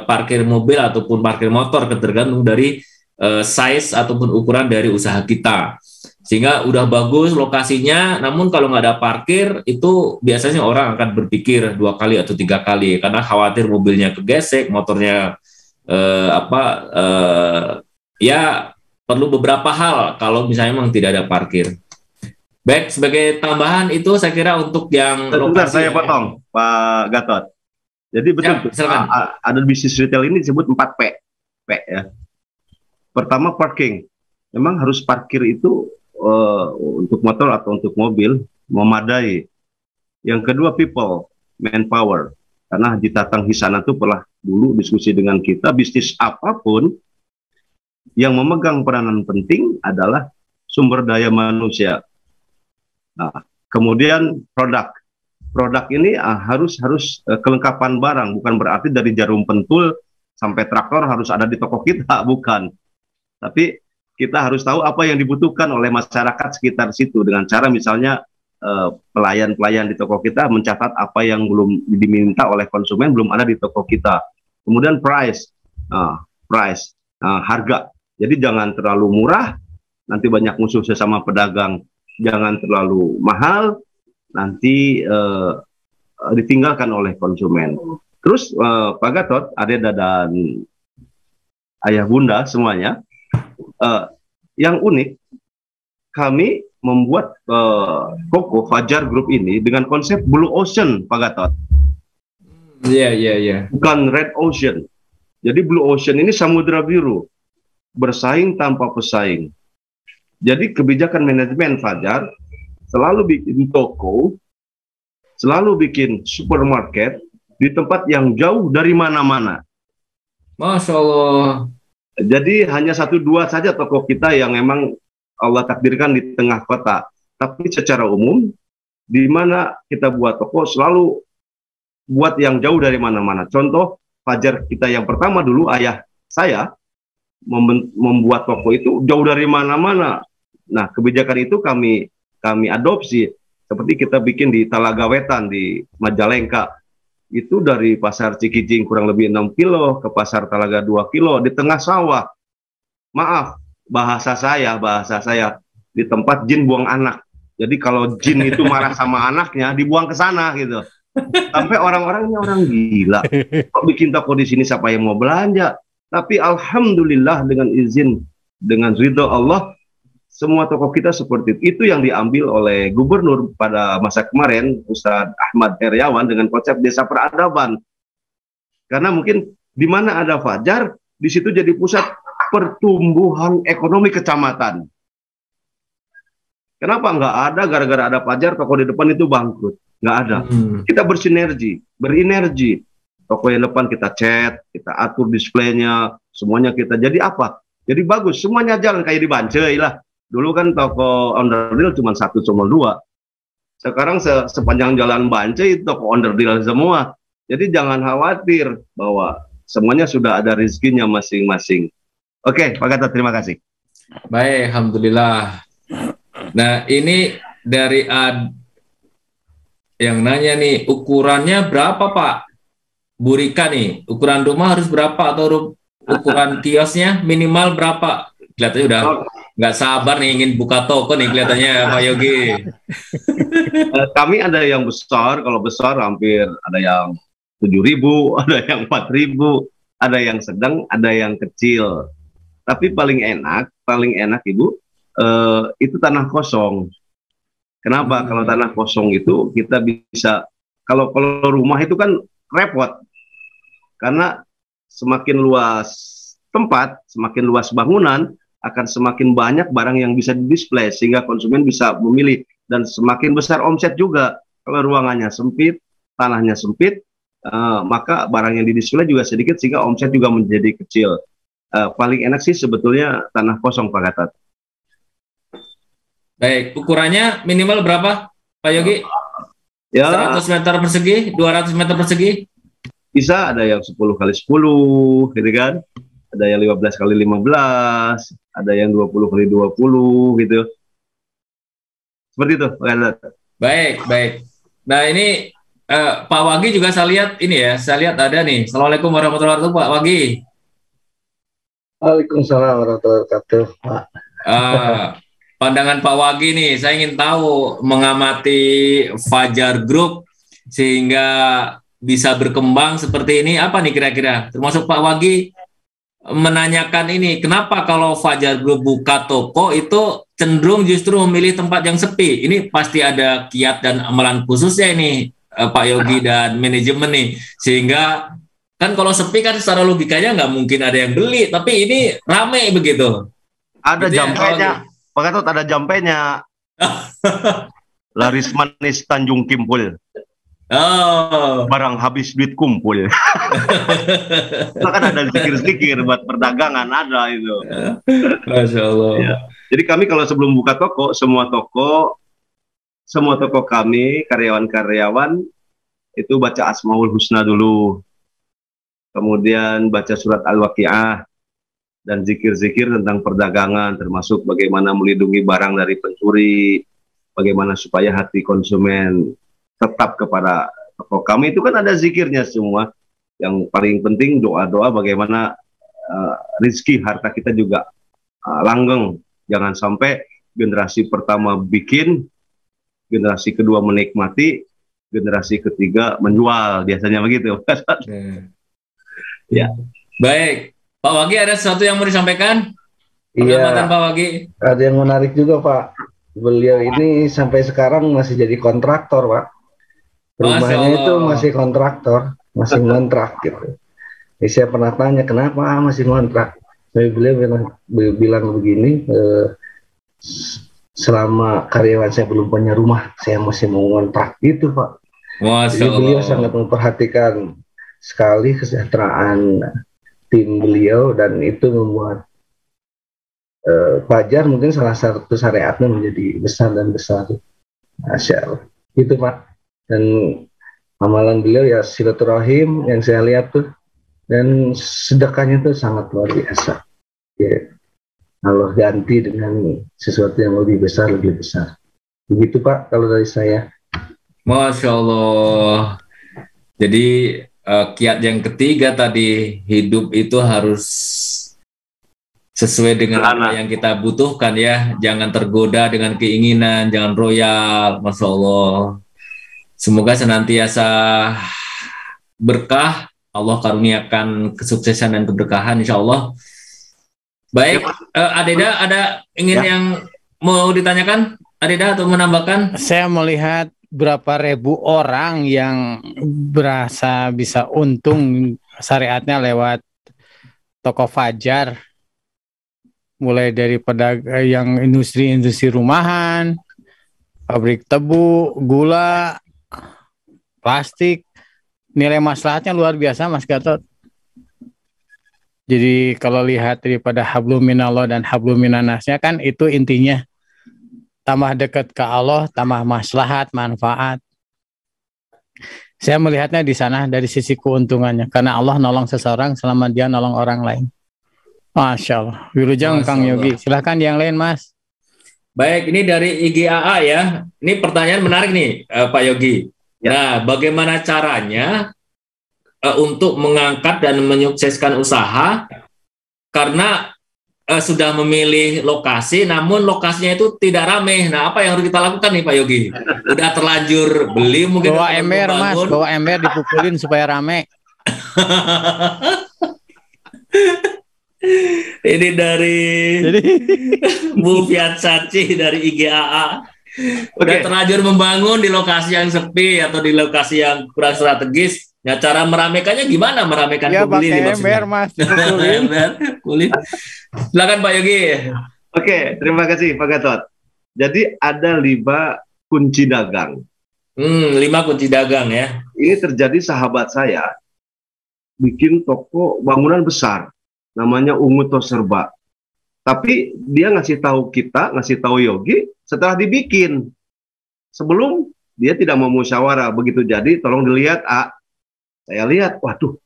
parkir mobil ataupun parkir motor, tergantung dari size ataupun ukuran dari usaha kita. Sehingga udah bagus lokasinya, namun kalau nggak ada parkir itu biasanya orang akan berpikir 2 kali atau 3 kali karena khawatir mobilnya kegesek, motornya ya perlu beberapa hal kalau misalnya memang tidak ada parkir. Baik, sebagai tambahan itu saya kira untuk yang lokasi. Saya potong, Pak Gatot. Jadi betul, silakan. Ada bisnis retail ini disebut 4P. P ya. Pertama parking. Memang harus parkir itu untuk motor atau untuk mobil memadai. Yang kedua people, manpower. Karena Haji Tatang Hisana itu pernah dulu diskusi dengan kita, bisnis apapun yang memegang peranan penting adalah sumber daya manusia. Nah, kemudian produk. Produk ini harus kelengkapan barang, bukan berarti dari jarum pentul sampai traktor harus ada di toko kita, bukan. Tapi kita harus tahu apa yang dibutuhkan oleh masyarakat sekitar situ dengan cara misalnya pelayan-pelayan di toko kita mencatat apa yang belum diminta oleh konsumen belum ada di toko kita. Kemudian price, harga. Jadi jangan terlalu murah, nanti banyak musuh sesama pedagang. Jangan terlalu mahal, nanti ditinggalkan oleh konsumen. Terus Pak Gatot, Adeda dan Ayah Bunda semuanya, yang unik, kami membuat Koko Fajar Group ini dengan konsep Blue Ocean, Pak Gatot. Iya. Bukan Red Ocean. Jadi Blue Ocean ini samudra biru, bersaing tanpa pesaing. Jadi kebijakan manajemen Fajar selalu bikin toko, selalu bikin supermarket di tempat yang jauh dari mana-mana. Masya Allah. Jadi hanya 1-2 saja toko kita yang memang Allah takdirkan di tengah kota. Tapi secara umum, di mana kita buat toko selalu buat yang jauh dari mana-mana. Contoh, Fajar kita yang pertama dulu, ayah saya membuat toko itu jauh dari mana-mana. Nah, kebijakan itu kami adopsi. Seperti kita bikin di Talaga Wetan, di Majalengka. Itu dari pasar Cikijing kurang lebih 6 kilo, ke pasar Talaga 2 kilo, di tengah sawah. Maaf, bahasa saya di tempat jin buang anak. Jadi kalau jin itu marah sama anaknya, dibuang ke sana gitu. Sampai orang-orangnya orang gila. Kok bikin toko di sini, siapa yang mau belanja? Tapi alhamdulillah dengan izin, dengan ridho Allah, semua toko kita seperti itu yang diambil oleh gubernur pada masa kemarin, Ustadz Ahmad Heriawan, dengan konsep desa peradaban. Karena mungkin di mana ada Fajar, di situ jadi pusat pertumbuhan ekonomi kecamatan. Kenapa nggak ada gara-gara ada Fajar toko di depan itu bangkrut? Nggak ada. Kita bersinergi, berinergi. Toko yang depan kita cat, kita atur displaynya, semuanya kita. Jadi apa? Jadi bagus, semuanya jalan kayak di Bancai lah. Dulu kan toko onderdil cuma 1, cuma 2. Sekarang sepanjang jalan Bancai toko onderdil semua. Jadi jangan khawatir bahwa semuanya sudah ada rezekinya masing-masing. Oke, Pak Gatot, terima kasih. Baik, alhamdulillah. Nah, ini dari yang nanya nih, ukurannya berapa Pak? Bu Rika nih, ukuran rumah harus berapa atau ukuran kiosnya minimal berapa? Kelihatannya udah nggak sabar nih ingin buka toko nih kelihatannya Pak Yogi. Kami ada yang besar, kalau besar hampir ada yang 7.000, ada yang 4.000, ada yang sedang, ada yang kecil. Tapi paling enak Ibu, itu tanah kosong. Kenapa? Kalau tanah kosong itu kita bisa, kalau rumah itu kan repot. Karena semakin luas tempat, semakin luas bangunan, akan semakin banyak barang yang bisa di-display, sehingga konsumen bisa memilih. Dan semakin besar omset juga. Kalau ruangannya sempit, tanahnya sempit, maka barang yang di-display juga sedikit, sehingga omset juga menjadi kecil. Paling enak sih sebetulnya tanah kosong, Pak Gatot. Baik, ukurannya minimal berapa, Pak Yogi? Ya, 100 meter persegi, 200 meter persegi? Bisa, ada yang 10 kali 10, gitu kan? Ada yang 15 kali 15, ada yang 20 kali 20, gitu. Seperti itu, Pak Gatot. Baik. Nah, ini Pak Wagi juga saya lihat ini ya, saya lihat ada nih. Assalamualaikum warahmatullahi wabarakatuh, Pak Wagi. Waalaikumsalam warahmatullahi wabarakatuh, Pak. Pandangan Pak Wagi nih, saya ingin tahu mengamati Fajar Group sehingga bisa berkembang seperti ini, apa nih kira-kira? Termasuk Pak Wagi menanyakan ini, kenapa kalau Fajar Group buka toko itu cenderung justru memilih tempat yang sepi? Ini pasti ada kiat dan amalan khususnya ini, Pak Yogi dan manajemen nih, sehingga kan kalau sepi kan secara logikanya nggak mungkin ada yang beli, tapi ini rame begitu. Ada Gitu ya, jampenya, Pak Gatot, ada jampenya. Laris manis Tanjung Kimpul. Oh. Barang habis duit kumpul. Itu kan ada zikir-zikir buat perdagangan, ada itu. Masya Allah. Ya. Jadi kami kalau sebelum buka toko, semua toko kami, karyawan-karyawan, itu baca Asmaul Husna dulu. Kemudian baca surat Al-Waqiah, dan zikir-zikir tentang perdagangan, termasuk bagaimana melindungi barang dari pencuri, bagaimana supaya hati konsumen tetap kepada toko kami. Itu kan ada zikirnya semua. Yang paling penting doa-doa bagaimana rezeki harta kita juga langgeng. Jangan sampai generasi pertama bikin, generasi kedua menikmati, generasi ketiga menjual, biasanya begitu. Ya. Baik, Pak Wagi, ada sesuatu yang mau disampaikan? Iya, Pak Wagi. ada yang menarik juga, Pak. Beliau ini sampai sekarang masih jadi kontraktor, Pak. Rumahnya itu masih kontraktor, masih ngontrak gitu. Jadi saya pernah tanya, kenapa masih ngontrak? Beliau bilang begini, selama karyawan saya belum punya rumah, saya masih mau ngontrak gitu, Pak. Jadi beliau sangat memperhatikan sekali kesejahteraan tim beliau, dan itu membuat Fajar mungkin salah satu syariatnya menjadi besar dan besar. Masya Allah. Itu, Pak. Dan amalan beliau ya silaturahim yang saya lihat tuh, dan sedekahnya tuh sangat luar biasa. Ya, Allah ganti dengan sesuatu yang lebih besar, lebih besar. Begitu, Pak, kalau dari saya. Masya Allah. Jadi kiat yang ketiga tadi, hidup itu harus sesuai dengan apa yang kita butuhkan ya. Jangan tergoda dengan keinginan, jangan royal. Masya Allah. Semoga senantiasa berkah, Allah karuniakan kesuksesan dan keberkahan insya Allah. Baik, Adeda, ada ingin yang mau ditanyakan, Adeda, atau menambahkan? Saya melihat berapa ribu orang yang berasa bisa untung syariatnya lewat toko Fajar, mulai dari pedagang yang industri rumahan, pabrik tebu, gula, plastik. Nilai maslahatnya luar biasa, Mas Gatot. Jadi kalau lihat daripada hablum minallah dan hablum minannasnya, kan itu intinya tambah dekat ke Allah, tambah maslahat, manfaat. Saya melihatnya di sana dari sisi keuntungannya, karena Allah nolong seseorang selama dia nolong orang lain. Masya Allah. Wilujeng Kang Yogi. Silahkan yang lain, Mas. Baik, ini dari IGAA ya. Ini pertanyaan menarik nih, Pak Yogi. Nah, bagaimana caranya untuk mengangkat dan menyukseskan usaha karena sudah memilih lokasi, namun lokasinya itu tidak ramai. Nah, apa yang harus kita lakukan nih Pak Yogi? Udah terlanjur beli mungkin. Bawa ember, Mas. Bawa ember dipukulin supaya rame. Ini dari Bu Fiatsaci dari IGAA. Udah terlanjur membangun di lokasi yang sepi atau di lokasi yang kurang strategis. Ya, cara meramaikannya gimana? Meramaikan pembeli nih maksudnya. Ember, Mas. Kulit. Silakan Pak Yogi. Oke, terima kasih Pak Gatot. Jadi ada 5 kunci dagang. 5 kunci dagang ya. Ini terjadi sahabat saya bikin toko bangunan besar, namanya Ungu Toserba. Tapi dia ngasih tahu kita, ngasih tahu Yogi setelah dibikin. Sebelum dia tidak mau musyawarah, begitu jadi tolong dilihat, saya lihat, waduh,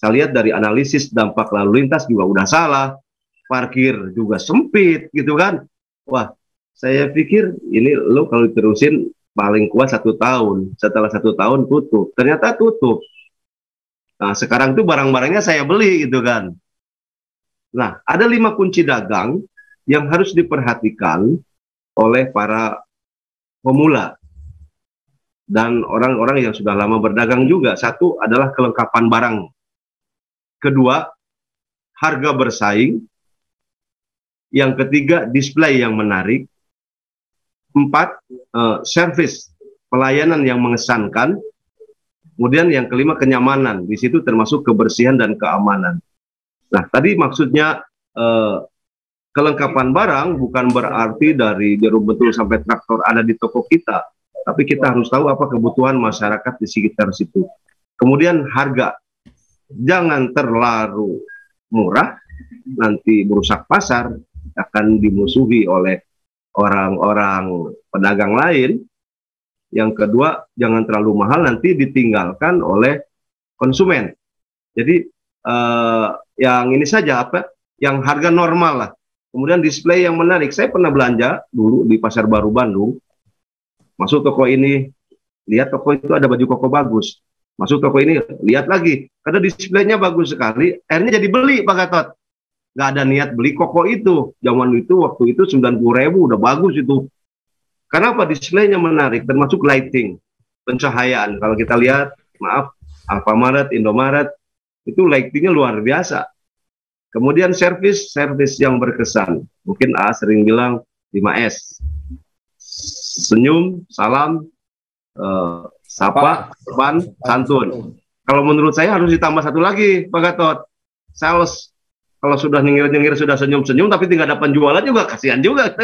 saya lihat dari analisis dampak lalu lintas juga udah salah, parkir juga sempit gitu kan. Wah, saya pikir ini lo kalau diterusin paling kuat 1 tahun, setelah 1 tahun tutup. Ternyata tutup. Nah, sekarang tuh barang-barangnya saya beli gitu kan. Nah, ada 5 kunci dagang yang harus diperhatikan oleh para pemula dan orang-orang yang sudah lama berdagang juga. 1 adalah kelengkapan barang. Kedua, harga bersaing. Yang ketiga, display yang menarik. 4, servis, pelayanan yang mengesankan. Kemudian yang kelima kenyamanan, di situ termasuk kebersihan dan keamanan. Nah, tadi maksudnya kelengkapan barang bukan berarti dari jarum betul sampai traktor ada di toko kita, tapi kita harus tahu apa kebutuhan masyarakat di sekitar situ. Kemudian harga, jangan terlalu murah, nanti merusak pasar, akan dimusuhi oleh orang-orang pedagang lain. Yang kedua, jangan terlalu mahal, nanti ditinggalkan oleh konsumen. Jadi yang ini saja yang harga normal lah. Kemudian display yang menarik. Saya pernah belanja dulu di Pasar Baru Bandung. Masuk toko ini, lihat toko itu ada baju koko bagus. Masuk toko ini, lihat lagi. Karena displaynya bagus sekali, akhirnya jadi beli Pak Gatot. Nggak ada niat beli koko itu. Zaman itu, waktu itu 90.000 udah bagus itu. Kenapa? Displaynya menarik, termasuk lighting, pencahayaan. Kalau kita lihat, maaf, Alfamaret, Indomaret, itu lightingnya luar biasa. Kemudian servis yang berkesan. Mungkin A sering bilang 5S. Senyum, salam, sapa, sopan, santun. Kalau menurut saya harus ditambah satu lagi, Pak Gatot. Sales. Kalau sudah nyengir-nyengir, sudah senyum-senyum, tapi tidak ada penjualan juga, kasihan juga.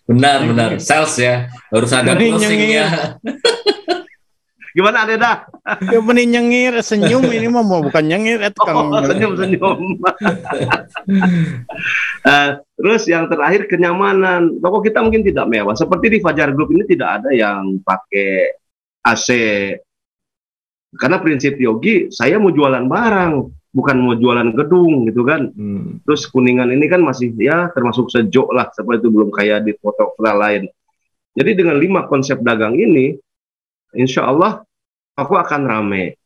Benar. Sales ya, harus ada closing-nya. Gimana Adeda? Ya mending nyengir, senyum ini mah mau bukan nyengir, senyum-senyum. Terus yang terakhir kenyamanan. Toko kita mungkin tidak mewah. Seperti di Fajar Group ini tidak ada yang pakai AC. Karena prinsip Yogi, saya mau jualan barang, bukan mau jualan gedung gitu kan. Terus Kuningan ini kan masih ya termasuk sejuk lah, seperti itu, belum kayak di kota-kota lain. Jadi dengan 5 konsep dagang ini, insya Allah aku akan rame.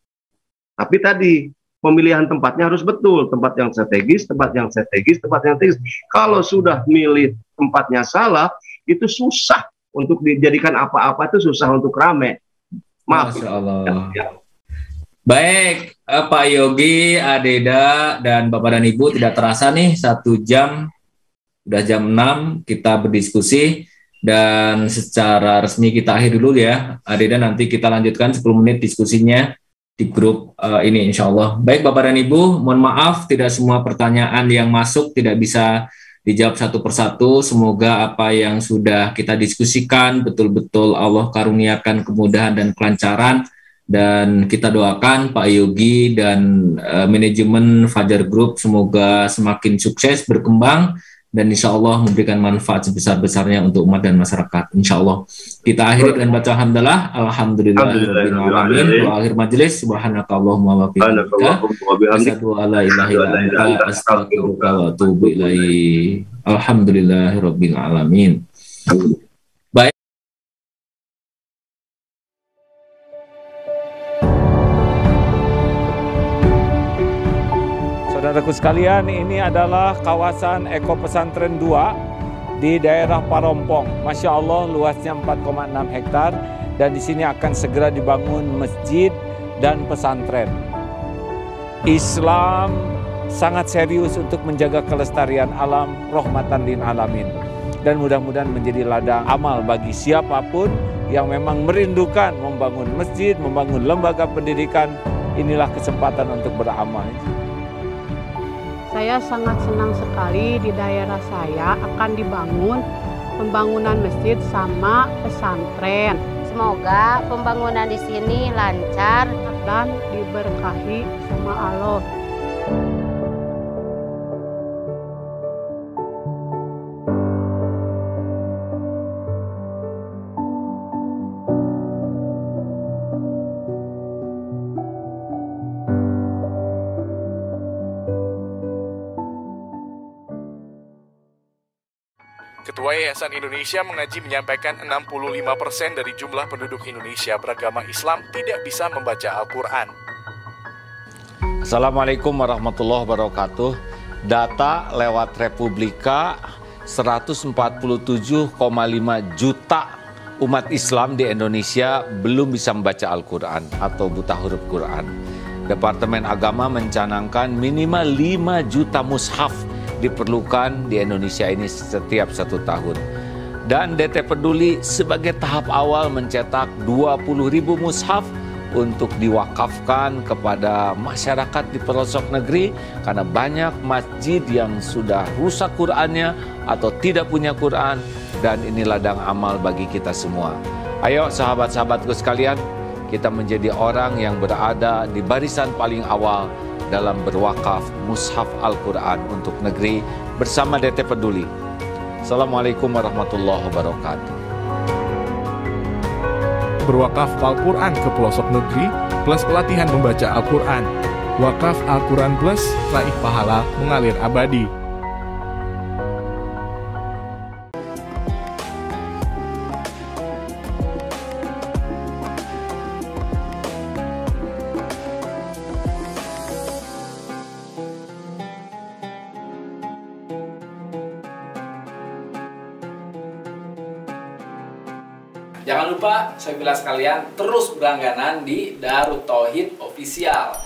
Tapi tadi pemilihan tempatnya harus betul, tempat yang strategis. Kalau sudah milih tempatnya salah, itu susah untuk dijadikan apa-apa, itu susah untuk rame. Maaf. Masya Allah. Ya. Baik, Pak Yogi, Adeda, dan Bapak dan Ibu, tidak terasa nih 1 jam, udah jam 6 kita berdiskusi, dan secara resmi kita akhir dulu ya, Adeda, nanti kita lanjutkan 10 menit diskusinya di grup ini insya Allah. Baik Bapak dan Ibu, mohon maaf tidak semua pertanyaan yang masuk tidak bisa dijawab satu persatu, semoga apa yang sudah kita diskusikan betul-betul Allah karuniakan kemudahan dan kelancaran. Dan kita doakan Pak Yogi dan manajemen Fajar Group semoga semakin sukses, berkembang, dan insya Allah memberikan manfaat sebesar-besarnya untuk umat dan masyarakat. Insya Allah. Kita akhiri dengan baca alhamdulillah. Alhamdulillahirrahmanirrahim. Doa akhir majelis. Subhanakallahumma wa bihamdika. Asyhadu an la ilaha illa anta astaghfiruka wa atubu ilaik. Alhamdulillahirabbil alamin. Saudaraku sekalian, ini adalah kawasan Eko Pesantren 2 di daerah Parompong. Masya Allah, luasnya 4,6 hektar dan di sini akan segera dibangun masjid dan pesantren. Islam sangat serius untuk menjaga kelestarian alam, rahmatan lil alamin. Dan mudah-mudahan menjadi ladang amal bagi siapapun yang memang merindukan membangun masjid, membangun lembaga pendidikan. Inilah kesempatan untuk beramal. Saya sangat senang sekali di daerah saya akan dibangun pembangunan masjid sama pesantren. Semoga pembangunan di sini lancar dan diberkahi sama Allah. Ketua Yayasan Indonesia Mengaji menyampaikan 65% dari jumlah penduduk Indonesia beragama Islam tidak bisa membaca Al-Quran. Assalamualaikum warahmatullahi wabarakatuh. Data lewat Republika, 147,5 juta umat Islam di Indonesia belum bisa membaca Al-Quran atau buta huruf Quran. Departemen Agama mencanangkan minimal 5 juta mushaf diperlukan di Indonesia ini setiap 1 tahun. Dan DT Peduli sebagai tahap awal mencetak 20.000 mushaf untuk diwakafkan kepada masyarakat di pelosok negeri, karena banyak masjid yang sudah rusak Qur'annya atau tidak punya Qur'an, dan ini ladang amal bagi kita semua. Ayo sahabat-sahabatku sekalian, kita menjadi orang yang berada di barisan paling awal dalam berwakaf mushaf Al-Quran untuk negeri bersama DT Peduli. Assalamualaikum warahmatullahi wabarakatuh. Berwakaf Al-Quran ke pelosok negeri plus pelatihan membaca Al-Quran. Wakaf Al-Quran plus raih pahala mengalir abadi. Jangan lupa, saya bilang sekalian, terus berlangganan di Darut Tauhid Official.